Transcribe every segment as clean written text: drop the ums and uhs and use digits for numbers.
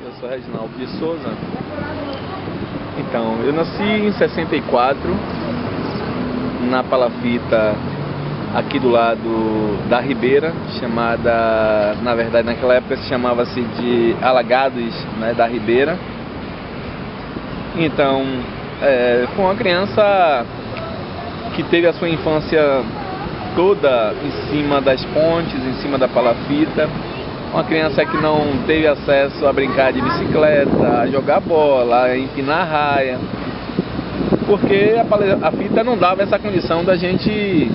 Eu sou Reginaldo de Souza. Então, eu nasci em 64, na Palafita, aqui do lado da Ribeira, chamada, na verdade naquela época se chamava-se de Alagados, né, da Ribeira. Então, foi uma criança que teve a sua infância toda em cima das pontes, em cima da Palafita. Uma criança que não teve acesso a brincar de bicicleta, a jogar bola, a empinar raia, porque a fita não dava essa condição da gente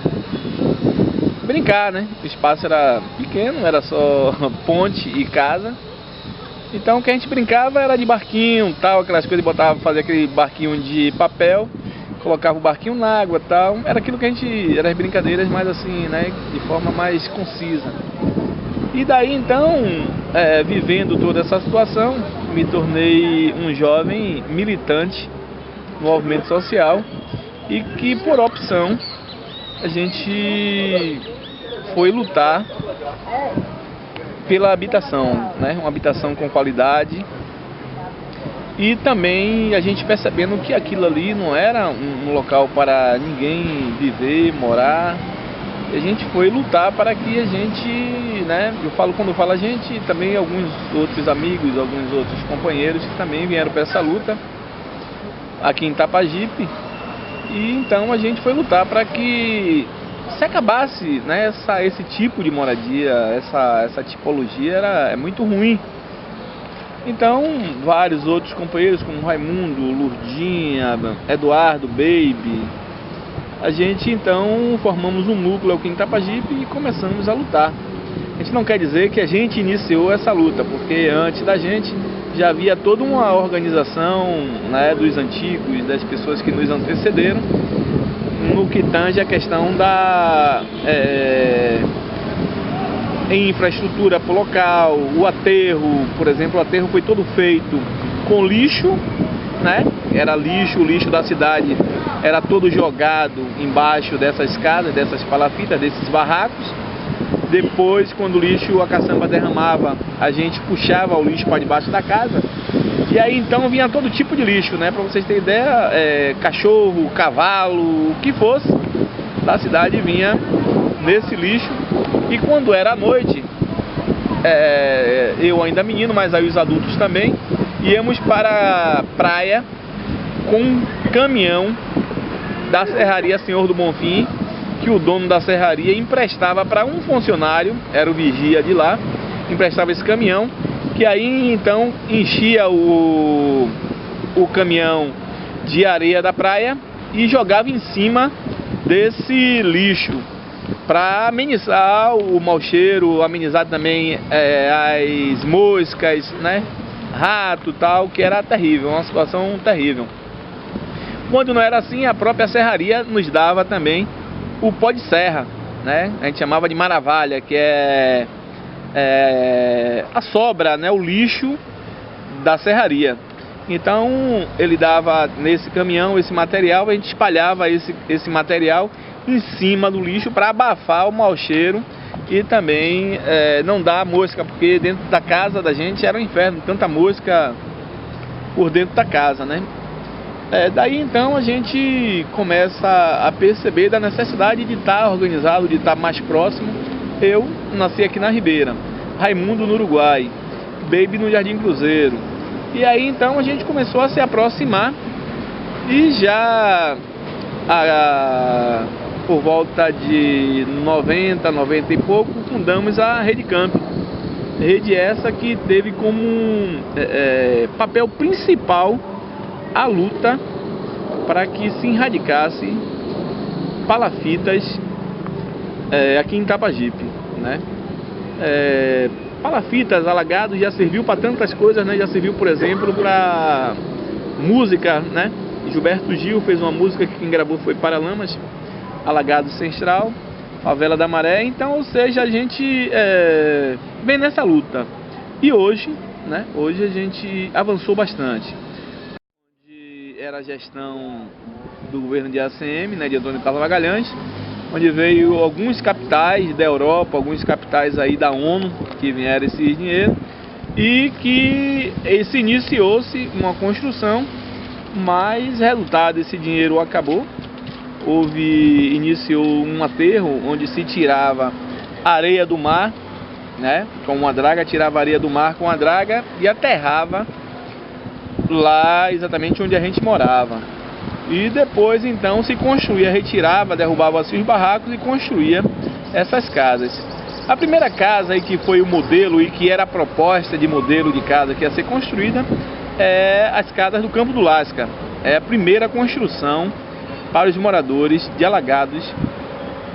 brincar, né? O espaço era pequeno, era só ponte e casa. Então o que a gente brincava era de barquinho, tal, aquelas coisas, botava, fazia aquele barquinho de papel, colocava o barquinho na água, tal. Era aquilo que a gente, eram as brincadeiras mais assim, né, de forma mais concisa. E daí então, vivendo toda essa situação, me tornei um jovem militante no movimento social e que por opção a gente foi lutar pela habitação, né? Uma habitação com qualidade, e também a gente percebendo que aquilo ali não era um local para ninguém viver, morar. A gente foi lutar para que a gente, né, quando eu falo a gente, também alguns outros amigos, alguns outros companheiros que também vieram para essa luta aqui em Itapajipe. E então a gente foi lutar para que se acabasse, né, esse tipo de moradia, essa tipologia é muito ruim. Então vários outros companheiros como Raimundo, Lurdinha, Eduardo, Baby, a gente então formamos um núcleo aqui em Itapajipe e começamos a lutar. A gente não quer dizer que a gente iniciou essa luta, porque antes da gente já havia toda uma organização, né, dos antigos, das pessoas que nos antecederam, no que tange a questão da infraestrutura pro local, o aterro, por exemplo. O aterro foi todo feito com lixo, né? Era lixo, o lixo da cidade era todo jogado embaixo dessas casas, dessas palafitas, desses barracos. Depois, quando o lixo, a caçamba derramava, a gente puxava o lixo para debaixo da casa. E aí então vinha todo tipo de lixo, né? Para vocês terem ideia, cachorro, cavalo, o que fosse da cidade vinha nesse lixo. E quando era à noite, eu ainda menino, mas aí os adultos também, íamos para a praia com um caminhão da Serraria Senhor do Bonfim, que o dono da serraria emprestava para um funcionário, era o vigia de lá, emprestava esse caminhão, que aí então enchia o caminhão de areia da praia e jogava em cima desse lixo para amenizar o mau cheiro, amenizar também as moscas, né, rato e tal, que era terrível, uma situação terrível. Quando não era assim, a própria serraria nos dava também o pó de serra, né? A gente chamava de maravalha, que é a sobra, né? O lixo da serraria. Então ele dava nesse caminhão esse material, a gente espalhava esse material em cima do lixo para abafar o mau cheiro e também não dar mosca, porque dentro da casa da gente era um inferno, tanta mosca por dentro da casa, né? Daí então a gente começa a perceber da necessidade de estar organizado, de estar mais próximo. Eu nasci aqui na Ribeira, Raimundo no Uruguai, Baby no Jardim Cruzeiro. E aí então a gente começou a se aproximar e já por volta de 90 e pouco fundamos a Rede Camp. Rede essa que teve como papel principal a luta para que se erradicasse palafitas aqui em Itapajipe, né? Palafitas, alagados já serviu para tantas coisas, né? Já serviu, por exemplo, para música, né? Gilberto Gil fez uma música que quem gravou foi Paralamas, Alagado Central, Favela da Maré. Então, ou seja, a gente vem nessa luta. E hoje, né? Hoje a gente avançou bastante. Era a gestão do governo de ACM, né, de Antônio Carlos Magalhães, onde veio alguns capitais da Europa, alguns capitais aí da ONU, que vieram esse dinheiro, e que se iniciou-se uma construção, mas resultado desse dinheiro acabou. Iniciou um aterro onde se tirava areia do mar, né, com uma draga, tirava areia do mar com a draga e aterrava lá exatamente onde a gente morava. E depois então se construía, retirava, derrubava-se os barracos e construía essas casas. A primeira casa aí que foi o modelo e que era a proposta de modelo de casa que ia ser construída é as casas do Campo do Lasca. É a primeira construção para os moradores de Alagados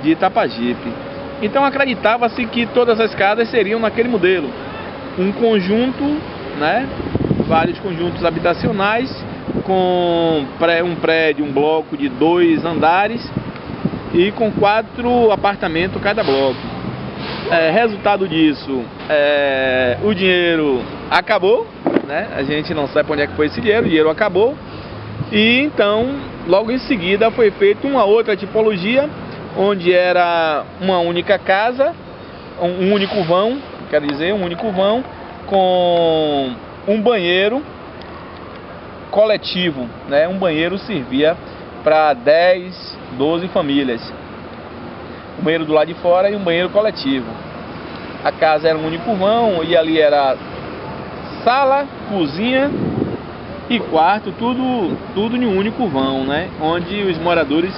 de Itapajipe. Então acreditava-se que todas as casas seriam naquele modelo. Um conjunto, né, vários conjuntos habitacionais com um prédio, um bloco de 2 andares e com 4 apartamentos cada bloco. Resultado disso, o dinheiro acabou, né? A gente não sabe para onde é que foi esse dinheiro, o dinheiro acabou. E então, logo em seguida, foi feita uma outra tipologia, onde era uma única casa, um único vão, quer dizer, um único vão, com um banheiro coletivo, né? Um banheiro servia para 10, 12 famílias. Um banheiro do lado de fora e um banheiro coletivo. A casa era um único vão e ali era sala, cozinha e quarto, tudo em um único vão, né? Onde os moradores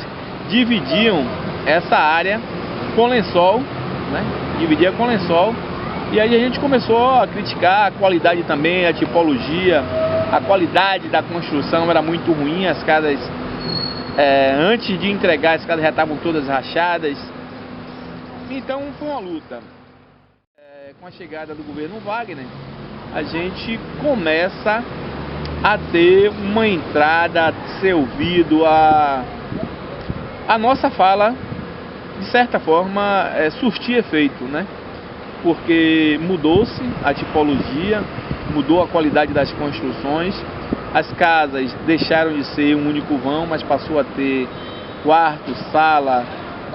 dividiam essa área com lençol, né? Dividia com lençol. E aí a gente começou a criticar a qualidade também, a tipologia, a qualidade da construção era muito ruim. As casas, antes de entregar, as casas já estavam todas rachadas. Então foi uma luta. Com a chegada do governo Wagner, a gente começa a ter uma entrada, a ser ouvido, a nossa fala, de certa forma, surtir efeito, né? Porque mudou-se a tipologia, mudou a qualidade das construções, as casas deixaram de ser um único vão, mas passou a ter quarto, sala,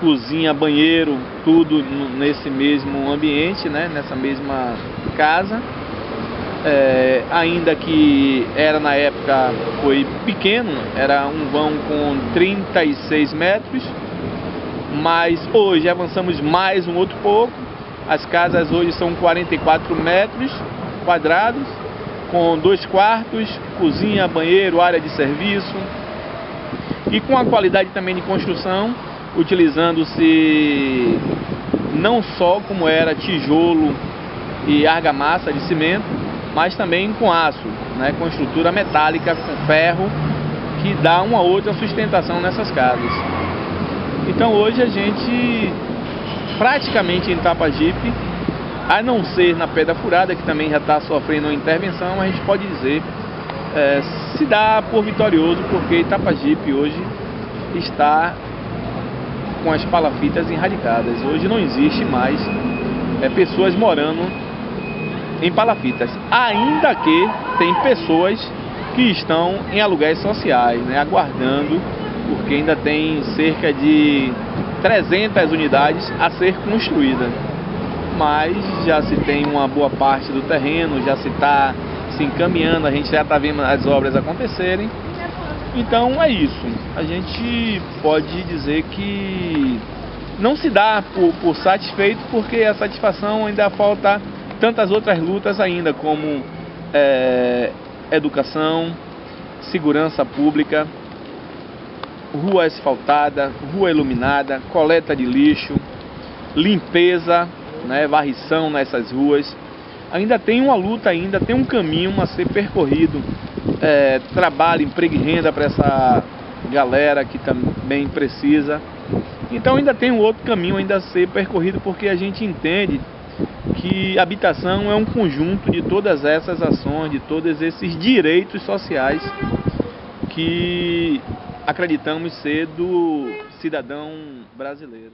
cozinha, banheiro, tudo nesse mesmo ambiente, né? Nessa mesma casa. Ainda que era na época, foi pequeno, era um vão com 36 metros, mas hoje avançamos mais um outro pouco. As casas hoje são 44 metros quadrados, com 2 quartos, cozinha, banheiro, área de serviço, e com a qualidade também de construção, utilizando-se não só como era tijolo e argamassa de cimento, mas também com aço, né, com estrutura metálica, com ferro, que dá uma outra sustentação nessas casas. Então hoje a gente, praticamente em Itapajipe, a não ser na Pedra Furada, que também já está sofrendo uma intervenção, a gente pode dizer, se dá por vitorioso, porque Itapajipe hoje está com as palafitas erradicadas. Hoje não existe mais pessoas morando em palafitas, ainda que tem pessoas que estão em aluguéis sociais, né, aguardando, porque ainda tem cerca de 300 unidades a ser construída, mas já se tem uma boa parte do terreno, já se está se encaminhando, a gente já está vendo as obras acontecerem. Então é isso, a gente pode dizer que não se dá por satisfeito, porque a satisfação ainda falta tantas outras lutas ainda, como educação, segurança pública, rua asfaltada, rua iluminada, coleta de lixo, limpeza, né, varrição nessas ruas. Ainda tem uma luta, ainda tem um caminho a ser percorrido, trabalho, emprego e renda para essa galera que também precisa. Então ainda tem um outro caminho ainda a ser percorrido, porque a gente entende que habitação é um conjunto de todas essas ações, de todos esses direitos sociais que acreditamos ser do cidadão brasileiro.